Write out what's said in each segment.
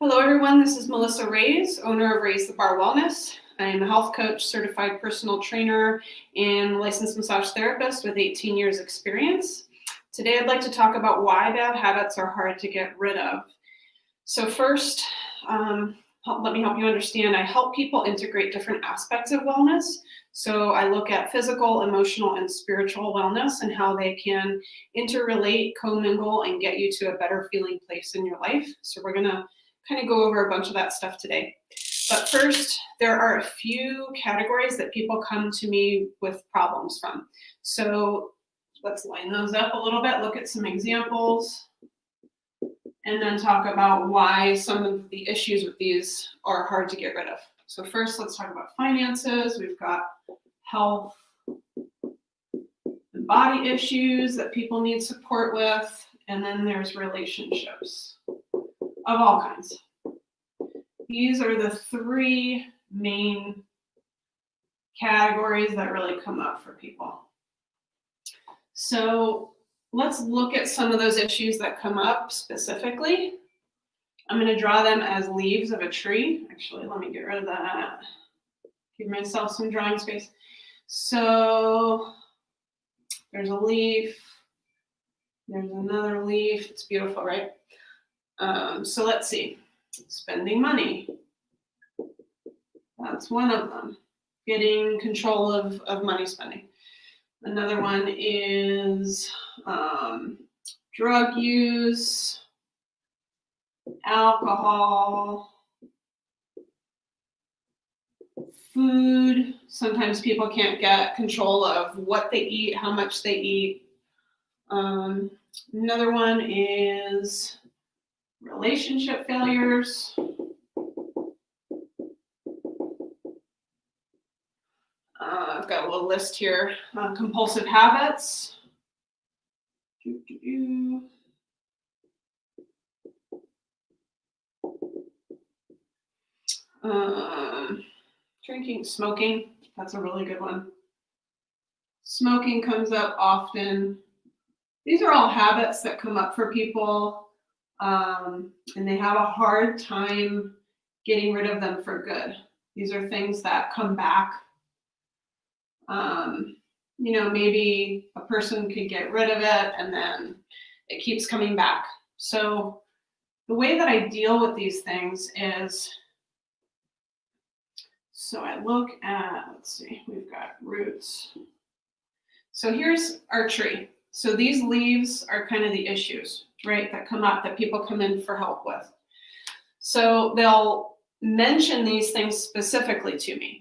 Hello, everyone. This is Melissa Rays, owner of Raise the Bar Wellness. I am a health coach, certified personal trainer, and licensed massage therapist with 18 years experience. Today, I'd like to talk about why bad habits are hard to get rid of. So first, let me help you understand. I help people integrate different aspects of wellness. So I look at physical, emotional, and spiritual wellness and how they can interrelate, commingle, and get you to a better feeling place in your life. So we're going to kind of go over a bunch of that stuff today. But first, there are a few categories that people come to me with problems from. So let's line those up a little bit, look at some examples, and then talk about why some of the issues with these are hard to get rid of. So first, let's talk about finances. We've got health and body issues that people need support with, and then there's relationships of all kinds. These are the three main categories that really come up for people. So let's look at some of those issues that come up specifically. I'm going to draw them as leaves of a tree. Actually, let me get rid of that. Give myself some drawing space. So there's a leaf. There's another leaf. It's beautiful, right? So let's see. Spending money. That's one of them. Getting control of money spending. Another one is drug use, alcohol, food. Sometimes people can't get control of what they eat, how much they eat. Another one is relationship failures. I've got a little list here. Compulsive habits. Drinking, smoking. That's a really good one. Smoking comes up often. These are all habits that come up for people, and they have a hard time getting rid of them for good. These are things that come back. Maybe a person could get rid of it and then it keeps coming back. So the way that I deal with these things is, so I look at, let's see, we've got roots. So here's our tree. So these leaves are kind of the issues, right, that come up that people come in for help with. So they'll mention these things specifically to me.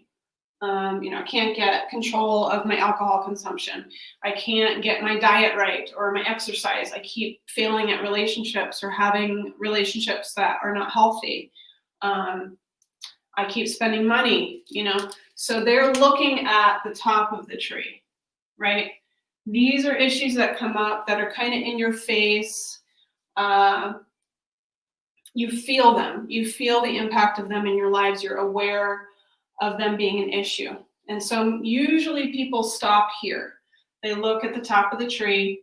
I can't get control of my alcohol consumption. I can't get my diet right or my exercise. I keep failing at relationships or having relationships that are not healthy. I keep spending money, So they're looking at the top of the tree, right? These are issues that come up that are kind of in your face. You feel them. You feel the impact of them in your lives. You're aware of them being an issue. And so usually people stop here. They look at the top of the tree.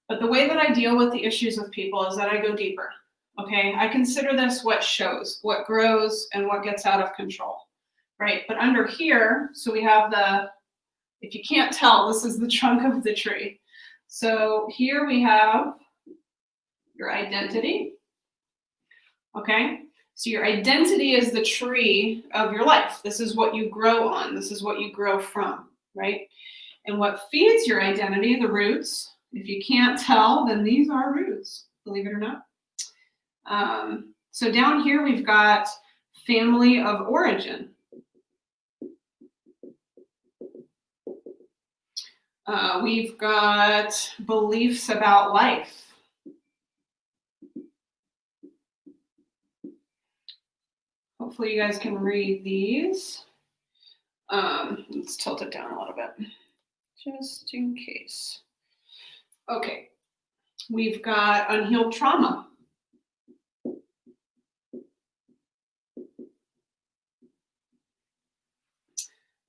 But the way that I deal with the issues with people is that I go deeper. Okay, I consider this what shows, what grows, and what gets out of control, right? But under here, so we have if you can't tell, this is the trunk of the tree. So here we have your identity, okay? So your identity is the tree of your life. This is what you grow on. This is what you grow from, right? And what feeds your identity, the roots, if you can't tell, then these are roots, believe it or not. So down here, we've got family of origin. We've got beliefs about life. Hopefully you guys can read these. Let's tilt it down a little bit, just in case. Okay, we've got unhealed trauma.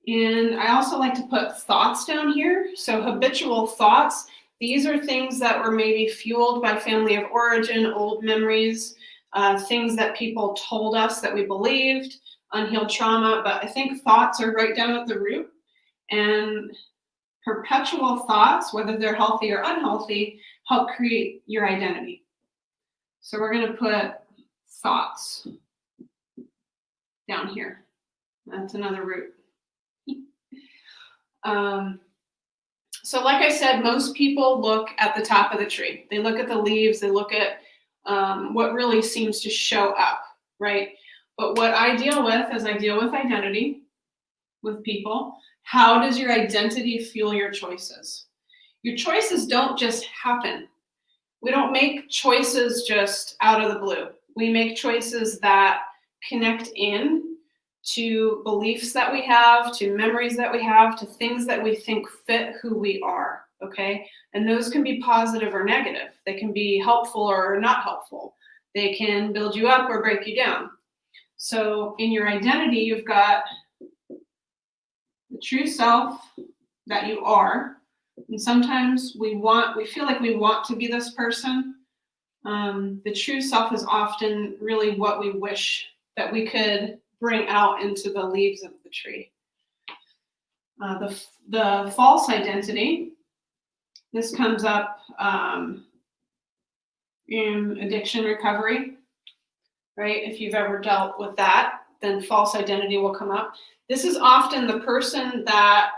And I also like to put thoughts down here. So habitual thoughts, these are things that were maybe fueled by family of origin, old memories. things that people told us that we believed, unhealed trauma, but I think thoughts are right down at the root. And perpetual thoughts, whether they're healthy or unhealthy, help create your identity. So we're going to put thoughts down here. That's another root. So like I said, most people look at the top of the tree. They look at the leaves, they look at what really seems to show up, right? But what I deal with is I deal with identity with people. How does your identity fuel your choices? Your choices don't just happen. We don't make choices just out of the blue. We make choices that connect in to beliefs that we have, to memories that we have, to things that we think fit who we are, okay? And those can be positive or negative. They can be helpful or not helpful. They can build you up or break you down. So in your identity, you've got the true self that you are. And sometimes we feel like we want to be this person. The true self is often really what we wish that we could bring out into the leaves of the tree. The false identity, this comes up in addiction recovery, right? If you've ever dealt with that, then false identity will come up. This is often the person that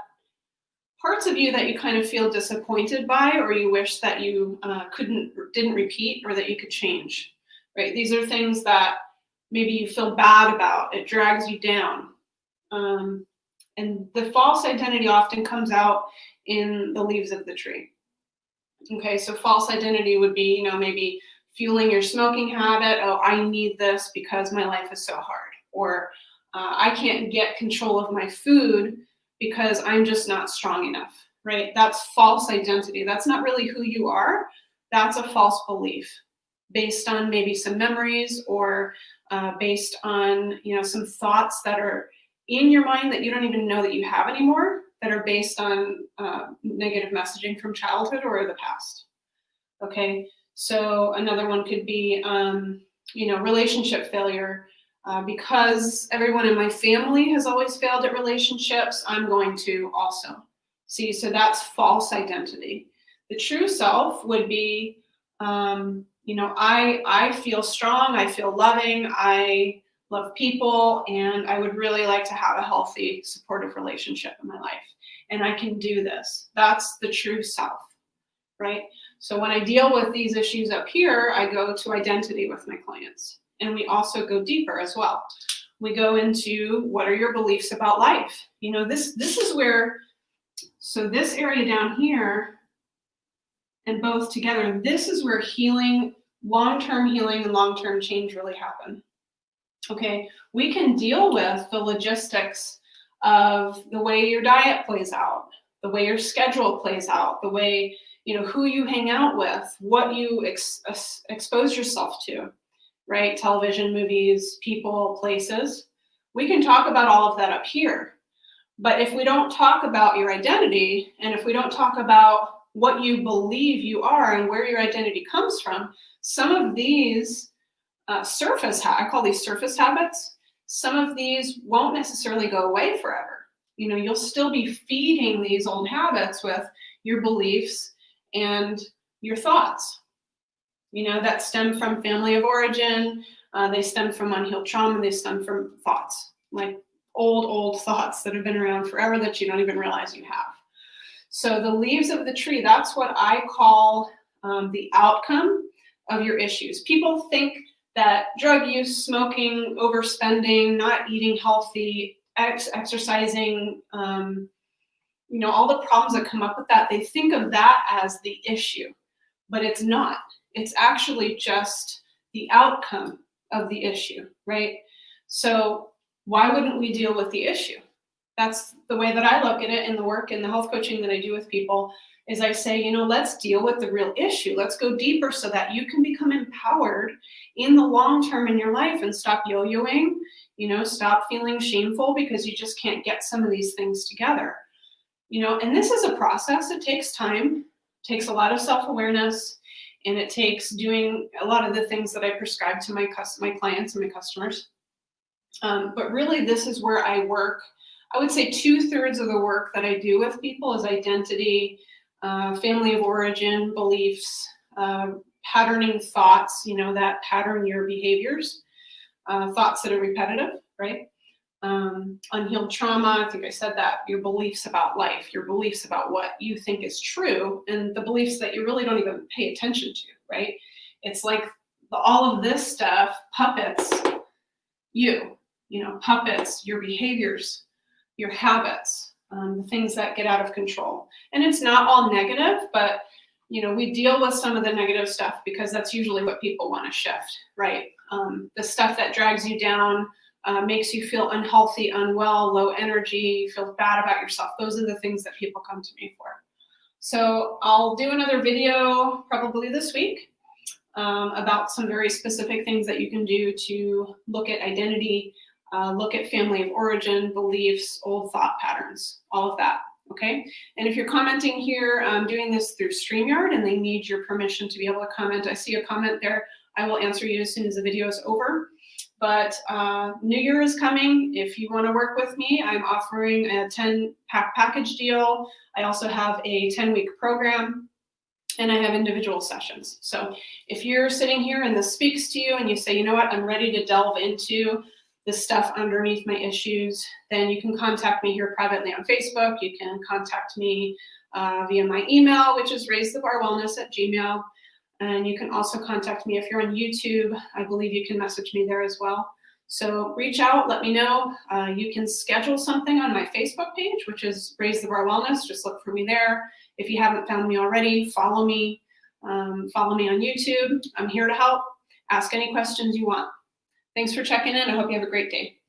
parts of you that you kind of feel disappointed by, or you wish that you didn't repeat, or that you could change, right? These are things that maybe you feel bad about. It drags you down. And the false identity often comes out in the leaves of the tree. Okay, so false identity would be, maybe fueling your smoking habit. Oh, I need this because my life is so hard. Or I can't get control of my food because I'm just not strong enough, right? That's false identity. That's not really who you are. That's a false belief based on maybe some memories, or based on, some thoughts that are in your mind that you don't even know that you have anymore, that are based on negative messaging from childhood or the past. Okay, so another one could be, relationship failure. Because everyone in my family has always failed at relationships, I'm going to also. See, so that's false identity. The true self would be, I feel strong, I feel loving, I love people, and I would really like to have a healthy, supportive relationship in my life. And I can do this. That's the true self, right? So when I deal with these issues up here, I go to identity with my clients. And we also go deeper as well. We go into, what are your beliefs about life? This is where, so this area down here and both together, this is where healing, long-term healing and long-term change really happen. Okay, we can deal with the logistics of the way your diet plays out, the way your schedule plays out, the way, who you hang out with, what you expose yourself to. Right? Television, movies, people, places. We can talk about all of that up here. But if we don't talk about your identity, and if we don't talk about what you believe you are and where your identity comes from, some of these I call these surface habits, some of these won't necessarily go away forever. You'll still be feeding these old habits with your beliefs and your thoughts. That stem from family of origin, they stem from unhealed trauma, they stem from thoughts, like old thoughts that have been around forever that you don't even realize you have. So the leaves of the tree, that's what I call the outcome of your issues. People think that drug use, smoking, overspending, not eating healthy, exercising, all the problems that come up with that, they think of that as the issue, but it's not. It's actually just the outcome of the issue, right? So why wouldn't we deal with the issue? That's the way that I look at it in the work and the health coaching that I do with people, is I say, let's deal with the real issue. Let's go deeper so that you can become empowered in the long term in your life and stop yo-yoing, stop feeling shameful because you just can't get some of these things together. And this is a process. It takes time, takes a lot of self-awareness. and it takes doing a lot of the things that I prescribe to my clients and my customers. But really, this is where I work. I would say 2/3 of the work that I do with people is identity, family of origin, beliefs, patterning thoughts, that pattern your behaviors, thoughts that are repetitive, right? Unhealed trauma, I think I said that, your beliefs about life, your beliefs about what you think is true, and the beliefs that you really don't even pay attention to, right? It's like all of this stuff puppets puppets your behaviors, your habits, the things that get out of control. And it's not all negative, but we deal with some of the negative stuff because that's usually what people want to shift, right? The stuff that drags you down, makes you feel unhealthy, unwell, low energy, feel bad about yourself. Those are the things that people come to me for. So I'll do another video probably this week about some very specific things that you can do to look at identity, look at family of origin, beliefs, old thought patterns, all of that, okay? And if you're commenting here, I'm doing this through StreamYard and they need your permission to be able to comment. I see a comment there. I will answer you as soon as the video is over. But New Year is coming. If you want to work with me, I'm offering a 10-pack package deal. I also have a 10-week program, and I have individual sessions. So if you're sitting here and this speaks to you and you say, you know what, I'm ready to delve into the stuff underneath my issues, then you can contact me here privately on Facebook. You can contact me via my email, which is raisethebarwellness@gmail.com. And you can also contact me if you're on YouTube. I believe you can message me there as well. So reach out, let me know. You can schedule something on my Facebook page, which is Raise the Bar Wellness. Just look for me there. If you haven't found me already, follow me. Follow me on YouTube. I'm here to help. Ask any questions you want. Thanks for checking in. I hope you have a great day.